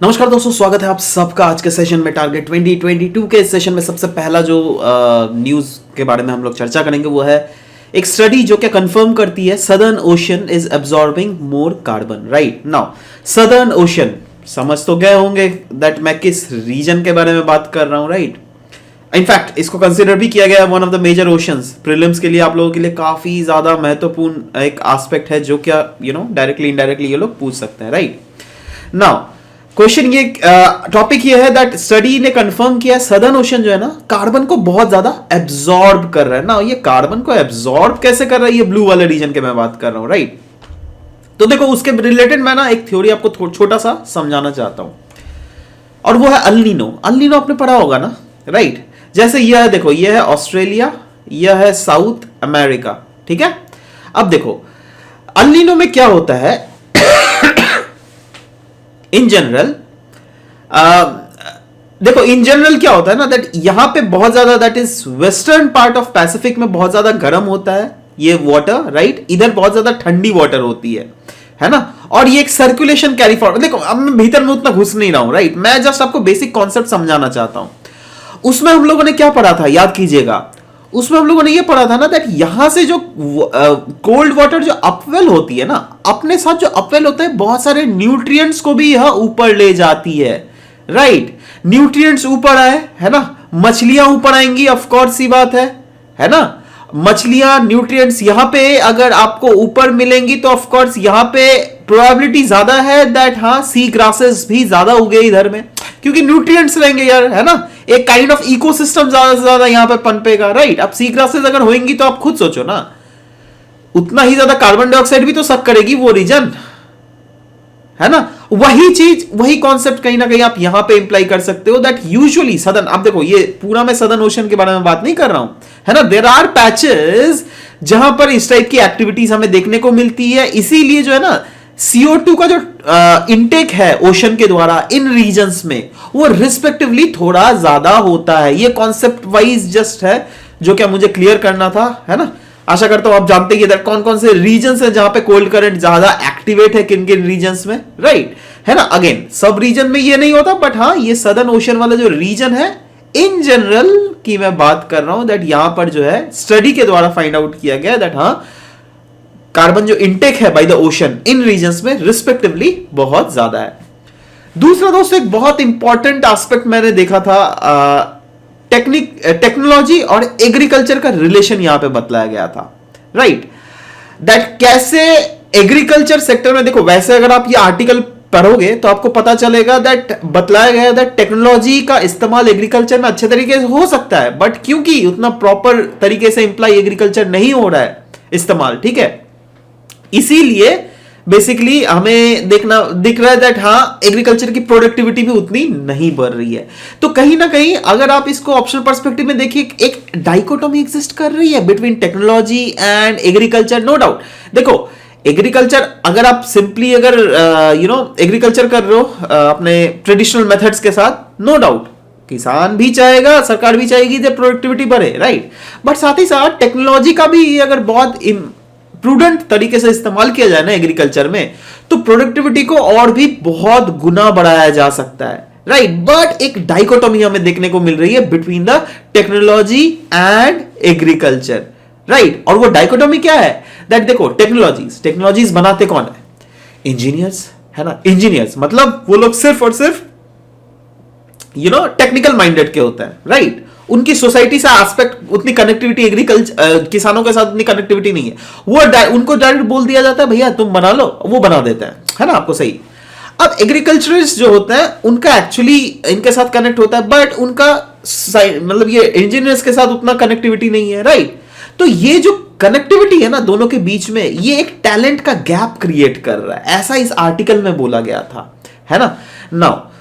नमस्कार दोस्तों, स्वागत है आप सबका आज के सेशन में। टारगेट 2022 के सेशन में सबसे पहला जो न्यूज़ के बारे में हम लोग चर्चा करेंगे वो है एक स्टडी जो क्या कंफर्म करती है southern ocean is absorbing more carbon. Right now southern ocean समझ तो गए होंगे दैट मैं किस रीजन के बारे में बात कर रहा हूं। राइट इनफैक्ट इसको कंसिडर भी किया गया one of the major oceans. Prelims के लिए आप लोगों के लिए काफी ज्यादा महत्वपूर्ण एक एस्पेक्ट है जो क्या डायरेक्टली इनडायरेक्टली ये लोग पूछ सकते हैं। राइट नाउ क्वेश्चन ये टॉपिक ये है दैट स्टडी ने कंफर्म किया सदर्न ओशन जो है ना कार्बन को बहुत ज्यादा एब्जॉर्ब कर रहा है ना। ये कार्बन को एब्जॉर्ब कैसे कर रहा है, ये ब्लू वाले रीजन के मैं बात कर रहा हूं। राइट तो देखो उसके रिलेटेड मैं ना एक थ्योरी आपको छोटा सा समझाना चाहता हूं और वो है अल नीनो। अल नीनो आपने पढ़ा होगा ना। राइट जैसे यह है, देखो यह है ऑस्ट्रेलिया, यह है साउथ अमेरिका। ठीक है, अब देखो अल नीनो में क्या होता है इन जनरल। देखो इन जनरल क्या होता है ना दैट यहां पे बहुत ज्यादा that is western part of Pacific में बहुत ज्यादा गर्म होता है ये वाटर। राइट इधर बहुत ज्यादा ठंडी वाटर होती है ना। और ये एक सर्कुलेशन कैरी फॉरवर्ड। देखो अब मैं भीतर में उतना घुस नहीं रहा हूं। राइट मैं जस्ट आपको बेसिक कॉन्सेप्ट समझाना चाहता हूं। उसमें हम लोगों ने क्या पढ़ा था याद कीजिएगा। उसमें हम लोगों ने ये पढ़ा था ना दैट यहां से जो कोल्ड वाटर जो अपवेल होती है ना, अपने साथ जो अपवेल होता है बहुत सारे न्यूट्रिएंट्स को भी यह ऊपर ले जाती है। राइट न्यूट्रिएंट्स ऊपर आए है ना, मछलियां ऊपर आएंगी, ऑफ कोर्स सी बात है ना। मछलियां न्यूट्रिएंट्स यहां पे अगर आपको ऊपर मिलेंगी तो ऑफ कोर्स यहां पे प्रोबेबिलिटी ज्यादा है दैट हाँ सी ग्रासेस भी ज्यादा उगे इधर में, क्योंकि न्यूट्रिएंट्स रहेंगे यार, है ना। एक काइंड ऑफ इकोसिस्टम ज्यादा से ज्यादा यहां पे पनपेगा। राइट अब सी ग्रासेस अगर होंगी तो आप खुद सोचो ना उतना ही ज्यादा कार्बन डाइऑक्साइड भी तो सक करेगी वो रीजन, है ना। वही चीज वही कॉन्सेप्ट कहीं ना कहीं आप यहां पे इंप्लाई कर सकते हो दैट यूजुअली सदर्न, अब देखो ये पूरा मैं सदर्न ओशन के बारे में बात नहीं कर रहा हूं, है ना। देयर आर पैचेस जहां पर इस टाइप की एक्टिविटीज हमें देखने को मिलती है। इसीलिए जो है ना CO2 का जो इनटेक है ओशन के द्वारा इन रीजन्स में वो रिस्पेक्टिवली थोड़ा ज्यादा होता है। ये कॉन्सेप्ट वाइज जस्ट है जो क्या मुझे क्लियर करना था, है ना। आशा करता हूं आप जानते हैं कौन कौन से रीजन्स है जहां पे कोल्ड करंट ज्यादा एक्टिवेट है, किन किन रीजन्स में। राइट है ना। अगेन सब रीजन में ये नहीं होता बट हाँ ये सदर्न ओशन वाला जो रीजन है इन जनरल की मैं बात कर रहा हूं दैट यहां पर जो है स्टडी के द्वारा फाइंड आउट किया गया दैट हाँ कार्बन जो इनटेक है by the ocean in regions में रिस्पेक्टिवली बहुत ज्यादा है। दूसरा दोस्तों एक बहुत इंपॉर्टेंट एस्पेक्ट मैंने देखा था, टेक्नोलॉजी और एग्रीकल्चर का रिलेशन यहां पे बतलाया गया था। राइट दैट कैसे एग्रीकल्चर सेक्टर में, देखो वैसे अगर आप ये आर्टिकल पढ़ोगे तो आपको पता चलेगा दैट बतलाया गया दैट टेक्नोलॉजी का इस्तेमाल एग्रीकल्चर में अच्छे तरीके से हो सकता है बट क्योंकि उतना प्रॉपर तरीके से इंप्लाई एग्रीकल्चर नहीं हो रहा है इस्तेमाल, ठीक है, इसीलिए बेसिकली हमें दिख रहा है दैट हाँ एग्रीकल्चर की प्रोडक्टिविटी भी उतनी नहीं बढ़ रही है। तो कहीं ना कहीं अगर आप इसको ऑप्शनल पर्सपेक्टिव में देखिए एक डाइकोटोमी एग्जिस्ट कर रही है between technology and agriculture. No doubt देखो एग्रीकल्चर अगर आप सिंपली अगर एग्रीकल्चर कर रहे हो अपने ट्रेडिशनल मेथड्स के साथ, नो डाउट किसान भी चाहेगा, सरकार भी चाहेगी जब प्रोडक्टिविटी बढ़े। राइट बट साथ ही साथ टेक्नोलॉजी का भी अगर बहुत प्रूडेंट तरीके से इस्तेमाल किया जाए ना एग्रीकल्चर में तो प्रोडक्टिविटी को और भी बहुत गुना बढ़ाया जा सकता है। राइट बट एक डाइकोटोमी हमें देखने को मिल रही है between the technology and agriculture. Right और वो डाइकोटोमी क्या है दैट देखो टेक्नोलॉजीज बनाते कौन है, इंजीनियर्स, है ना। इंजीनियर्स मतलब वो लोग सिर्फ और सिर्फ टेक्निकल माइंडेड के होते हैं। राइट उनकी सोसाइटी से एस्पेक्ट उतनी कनेक्टिविटी एग्रीकल्चर किसानों के साथ उतनी कनेक्टिविटी नहीं है। वो उनको डायरेक्ट बोल दिया जाता है भैया तुम बना लो, वो बना देते हैं, है ना आपको सही। अब एग्रीकल्चरिस्ट जो होते हैं उनका एक्चुअली इनके साथ कनेक्ट होता है बट उनका मतलब ये इंजीनियर्स के साथ उतना कनेक्टिविटी नहीं है। राइट तो ये जो कनेक्टिविटी है ना दोनों के बीच में ये एक टैलेंट का गैप क्रिएट कर रहा है, ऐसा इस आर्टिकल में बोला गया था, है ना। नाउ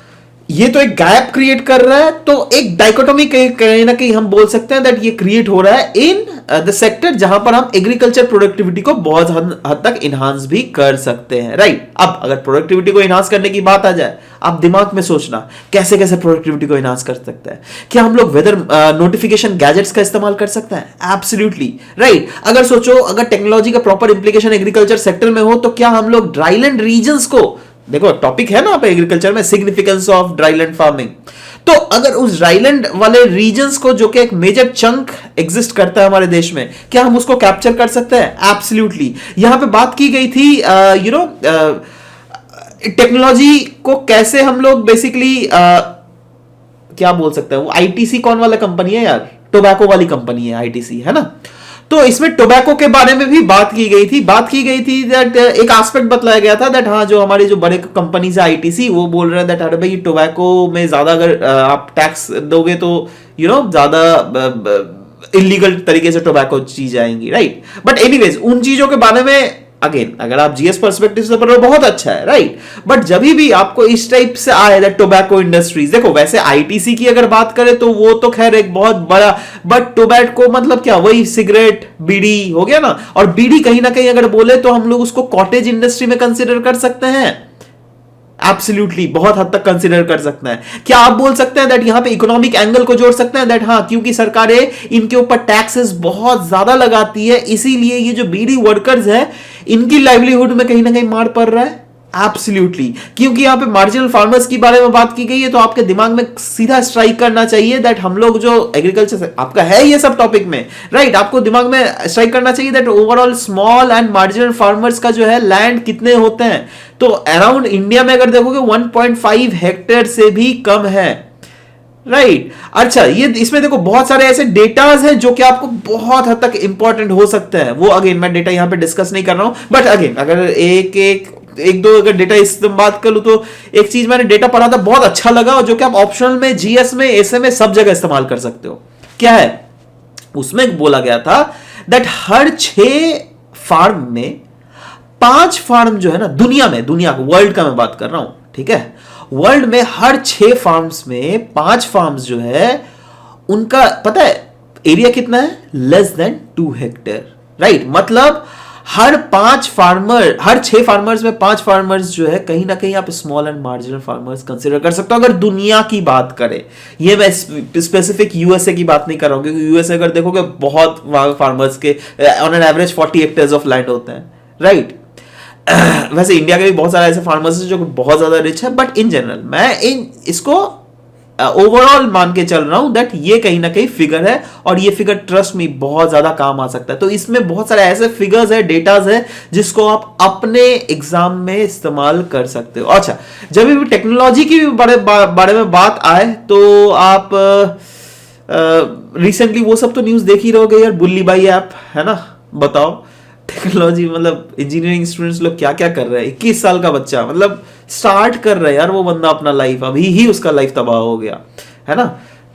ये तो एक गैप क्रिएट कर रहा है तो एक डाइकोटोमी कहीं ना कहीं हम बोल सकते हैं दैट ये क्रिएट हो रहा है इन द सेक्टर जहां पर हम एग्रीकल्चर प्रोडक्टिविटी को बहुत हद तक इनहांस भी कर सकते हैं। राइट अब अगर प्रोडक्टिविटी को इनहांस करने की बात आ जाए आप दिमाग में सोचना कैसे कैसे प्रोडक्टिविटी को इनहांस कर सकते हैं। क्या हम लोग वेदर नोटिफिकेशन गैजेट्स का इस्तेमाल कर सकते हैं? एब्सोल्युटली। राइट अगर सोचो अगर टेक्नोलॉजी का प्रॉपर इंप्लीकेशन एग्रीकल्चर सेक्टर में हो तो क्या हम लोग ड्राईलैंड रीजन्स को देखो टॉपिक है ना पे एग्रीकल्चर में, सिग्निफिकेंस ऑफ ड्राईलैंड फार्मिंग। तो अगर उस ड्राईलैंड वाले रीजन्स को जो कि एक मेजर चंक एग्जिस्ट करता है हमारे देश में, क्या हम उसको कैप्चर कर सकते हैं? एब्सोल्युटली। यहां पे बात की गई थी टेक्नोलॉजी को कैसे हम लोग बेसिकली क्या बोल सकते हैं, वो आईटीसी कौन वाला कंपनी है यार, टोबैको वाली कंपनी है आईटीसी, है ना। तो इसमें टोबैको के बारे में भी बात की गई थी दैट एक एस्पेक्ट बतलाया गया था दैट हाँ जो हमारी जो बड़े कंपनीज है आईटीसी, वो बोल रहे हैं दैट अरे भाई टोबैको में ज्यादा अगर आप टैक्स दोगे तो ज्यादा इलीगल तरीके से टोबैको चीज आएंगी, राइट। बट एनीवेज उन चीजों के बारे में अगेन अगर आप जीएस पर्सपेक्टिव से पढ़ रहे हो बहुत अच्छा है, राइट। बट जब भी आपको इस टाइप से आए दैट टोबैको इंडस्ट्रीज, देखो वैसे आईटीसी की अगर बात करें तो वो तो खैर एक बहुत बड़ा, बट टोबैको मतलब क्या, वही सिगरेट बीड़ी हो गया ना। और बीड़ी कहीं ना कहीं अगर बोले तो हम लोग उसको कॉटेज इंडस्ट्री में कंसिडर कर सकते हैं, एब्सोल्युटली बहुत हद तक कंसीडर कर सकते हैं। क्या आप बोल सकते हैं दैट यहां पे इकोनॉमिक एंगल को जोड़ सकते हैं दैट हाँ क्योंकि सरकारें इनके ऊपर टैक्सेस बहुत ज्यादा लगाती है, इसीलिए ये जो बीड़ी वर्कर्स है इनकी लाइवलीहुड में कहीं ना कहीं मार पड़ रहा है? एब्सोल्युटली। क्योंकि यहां पे मार्जिनल फार्मर्स की बारे में बात की गई है, तो आपके दिमाग में सीधा स्ट्राइक करना चाहिए दैट हम लोग जो एग्रीकल्चर से आपका है ये सब टॉपिक में, राइट, आपको दिमाग में स्ट्राइक करना चाहिए that overall small and marginal farmers का जो है लैंड कितने होते हैं, तो अराउंड इंडिया में अगर देखोगे 1.5 हेक्टेयर से भी कम है, राइट। अच्छा, ये इसमें देखो बहुत सारे ऐसे डेटाज हैं जो कि आपको बहुत हद तक इंपॉर्टेंट हो सकते हैं। वो अगेन मैं डेटा यहां पे डिस्कस नहीं कर रहा हूं, बट अगेन अगर एक दो अगर डेटा इस बात कर लूं तो एक चीज मैंने डेटा पढ़ा था बहुत अच्छा लगा, और जो कि आप ऑप्शनल में, जीएस में, एसए में सब जगह इस्तेमाल कर सकते हो। क्या है उसमें बोला गया था दैट हर 6 फार्म में 5 फार्म जो है ना, दुनिया को, वर्ल्ड का मैं बात कर रहा हूं, ठीक है, वर्ल्ड में हर 6 फार्म्स में 5 फार्म्स जो है उनका पता है एरिया कितना है? Less than 2 hectare, right. मतलब हर 6 फार्मर्स में 5 फार्मर्स जो है कहीं ना कहीं आप small and marginal farmers consider कर सकते हो अगर दुनिया की बात करें। ये मैं स्पेसिफिक यूएसए की बात नहीं कर रहा हूं, क्योंकि यूएसए अगर देखोगे बहुत वहां फार्मर्स के on an average 40 hectares of land होते हैं, राइट। वैसे इंडिया के भी बहुत सारे ऐसे फार्मर्स हैं जो बहुत ज्यादा रिच है, बट इन जनरल मैं इसको ओवरऑल मान के चल रहा हूं दैट ये कहीं ना कहीं फिगर है, और ये फिगर ट्रस्ट में बहुत ज्यादा काम आ सकता है। तो इसमें बहुत सारे ऐसे फिगर्स है, डेटाज है जिसको आप अपने एग्जाम में इस्तेमाल कर सकते हो। अच्छा, जब भी टेक्नोलॉजी की बारे में बात आए तो आप रिसेंटली वो सब तो न्यूज देख ही रहोगे यार, बुल्ली बाई ऐप है ना, बताओ टेक्नोलॉजी मतलब इंजीनियरिंग स्टूडेंट्स लोग क्या क्या कर रहे हैं। 21 साल का बच्चा मतलब स्टार्ट कर रहा है यार वो बंदा अपना लाइफ, अभी ही उसका लाइफ तबाह हो गया, है ना।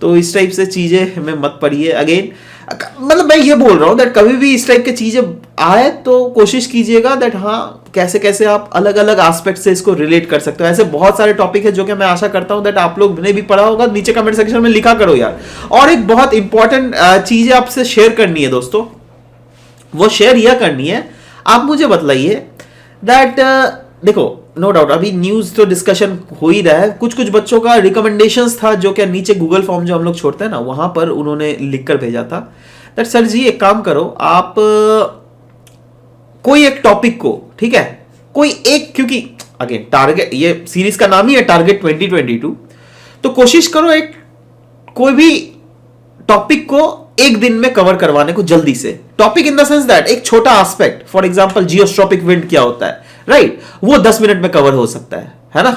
तो इस टाइप से चीजें हमें मत पड़िए। अगेन मतलब मैं ये बोल रहा हूं दैट कभी भी इस टाइप की चीजें आए तो कोशिश कीजिएगा दैट हाँ कैसे कैसे आप अलग अलग एस्पेक्ट से इसको रिलेट कर सकते हो। ऐसे बहुत सारे टॉपिक है जो कि मैं आशा करता हूं दैट आप लोग ने भी पढ़ा होगा, नीचे कमेंट सेक्शन में लिखा करो यार। और एक बहुत इंपॉर्टेंट चीज आपसे शेयर करनी है दोस्तों, वो शेयर यह करनी है, आप मुझे बतलाइए दैट देखो नो डाउट अभी न्यूज तो डिस्कशन हो ही रहा है, कुछ कुछ बच्चों का रिकमेंडेशंस था जो कि नीचे गूगल फॉर्म जो हम लोग छोड़ते हैं ना वहां पर उन्होंने लिखकर भेजा था दैट सर जी एक काम करो आप कोई एक टॉपिक को, ठीक है, कोई एक, क्योंकि अगेन टारगेट, ये सीरीज का नाम ही है टारगेट 2022, तो कोशिश करो एक कोई भी टॉपिक को एक दिन में कवर करवाने को जल्दी से। Topic in the sense that एक छोटा एस्पेक्ट, फॉर एग्जांपल जियोस्ट्रॉपिक विंड क्या होता है, राइट, वो 10 मिनट में कवर हो सकता है ना,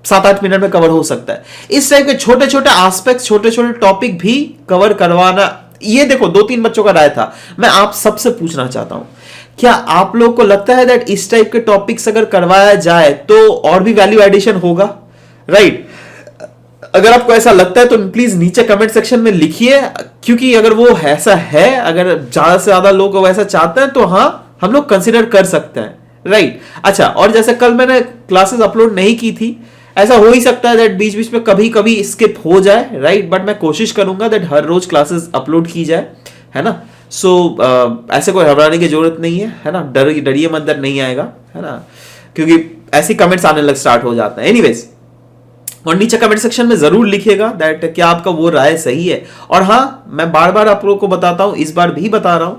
7-8 मिनट में कवर हो सकता है। इस टाइप के छोटे छोटे एस्पेक्ट, छोटे छोटे टॉपिक भी कवर करवाना। ये देखो 2-3 बच्चों का राय था, मैं आप सबसे पूछना चाहता हूं क्या आप लोग को लगता है दैट इस टाइप के टॉपिक्स अगर करवाया जाए तो और भी वैल्यू एडिशन होगा, राइट। अगर आपको ऐसा लगता है तो प्लीज नीचे कमेंट सेक्शन में लिखिए, क्योंकि अगर वो ऐसा है, अगर ज्यादा से ज्यादा लोग वैसा चाहते हैं तो हाँ हम लोग कंसिडर कर सकते हैं, राइट। अच्छा, और जैसे कल मैंने क्लासेस अपलोड नहीं की थी, ऐसा हो ही सकता है दैट बीच बीच में कभी कभी स्किप हो जाए, राइट, बट मैं कोशिश करूंगा दैट हर रोज क्लासेस अपलोड की जाए, है ना। सो ऐसे कोई घबराने की जरूरत नहीं है ना, डरिए मत, डर नहीं आएगा, है ना, क्योंकि ऐसी कमेंट्स आने लग स्टार्ट हो जाते हैं। एनीवेज, और नीचे कमेंट सेक्शन में जरूर लिखिएगा दैट क्या आपका वो राय सही है। और हाँ, मैं बार बार आप लोगों को बताता हूं, इस बार भी बता रहा हूं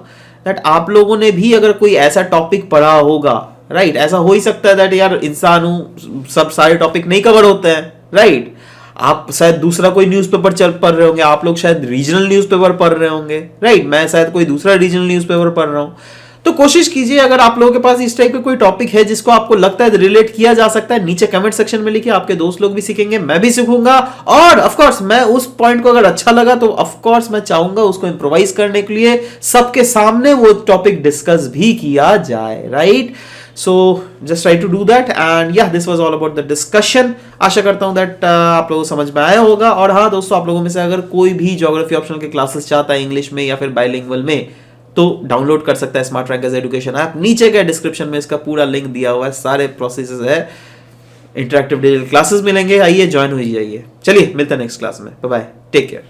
दैट आप लोगों ने भी अगर कोई ऐसा टॉपिक पढ़ा होगा, राइट। ऐसा हो ही सकता है दैट यार इंसान हूं, सब सारे टॉपिक नहीं कवर होते हैं, राइट। आप शायद दूसरा कोई न्यूज़पेपर चल पढ़ रहे होंगे, आप लोग शायद रीजनल न्यूज़पेपर पढ़ रहे होंगे, राइट। मैं शायद कोई दूसरा रीजनल न्यूज़पेपर पढ़ रहा हूं। तो कोशिश कीजिए, अगर आप लोगों के पास इस टाइप का कोई टॉपिक है जिसको आपको लगता है रिलेट किया जा सकता है, नीचे कमेंट सेक्शन में लिखिए। आपके दोस्त लोग भी सीखेंगे, मैं भी सीखूंगा, और ऑफ कोर्स मैं उस पॉइंट को अगर अच्छा लगा तो ऑफ कोर्स मैं चाहूंगा उसको इंप्रोवाइज करने के लिए सबके सामने वो टॉपिक डिस्कस भी किया जाए, right. So just try to do that, and या this was all about the discussion. आशा करता हूं दैट आप लोगों को समझ में आया होगा। और हाँ दोस्तों, आप लोगों में से अगर कोई भी ज्योग्राफी ऑप्शनल के क्लासेस चाहता है इंग्लिश में या फिर बाइलिंगुअल में, तो डाउनलोड कर सकता है स्मार्ट रैंकर्स एजुकेशन ऐप। नीचे के डिस्क्रिप्शन में इसका पूरा लिंक दिया हुआ है, सारे प्रोसेसेस है, इंटरेक्टिव डिजिटल क्लासेस मिलेंगे, आइए ज्वाइन हो जाइए। चलिए मिलते हैं नेक्स्ट क्लास में, बाय बाय, टेक केयर।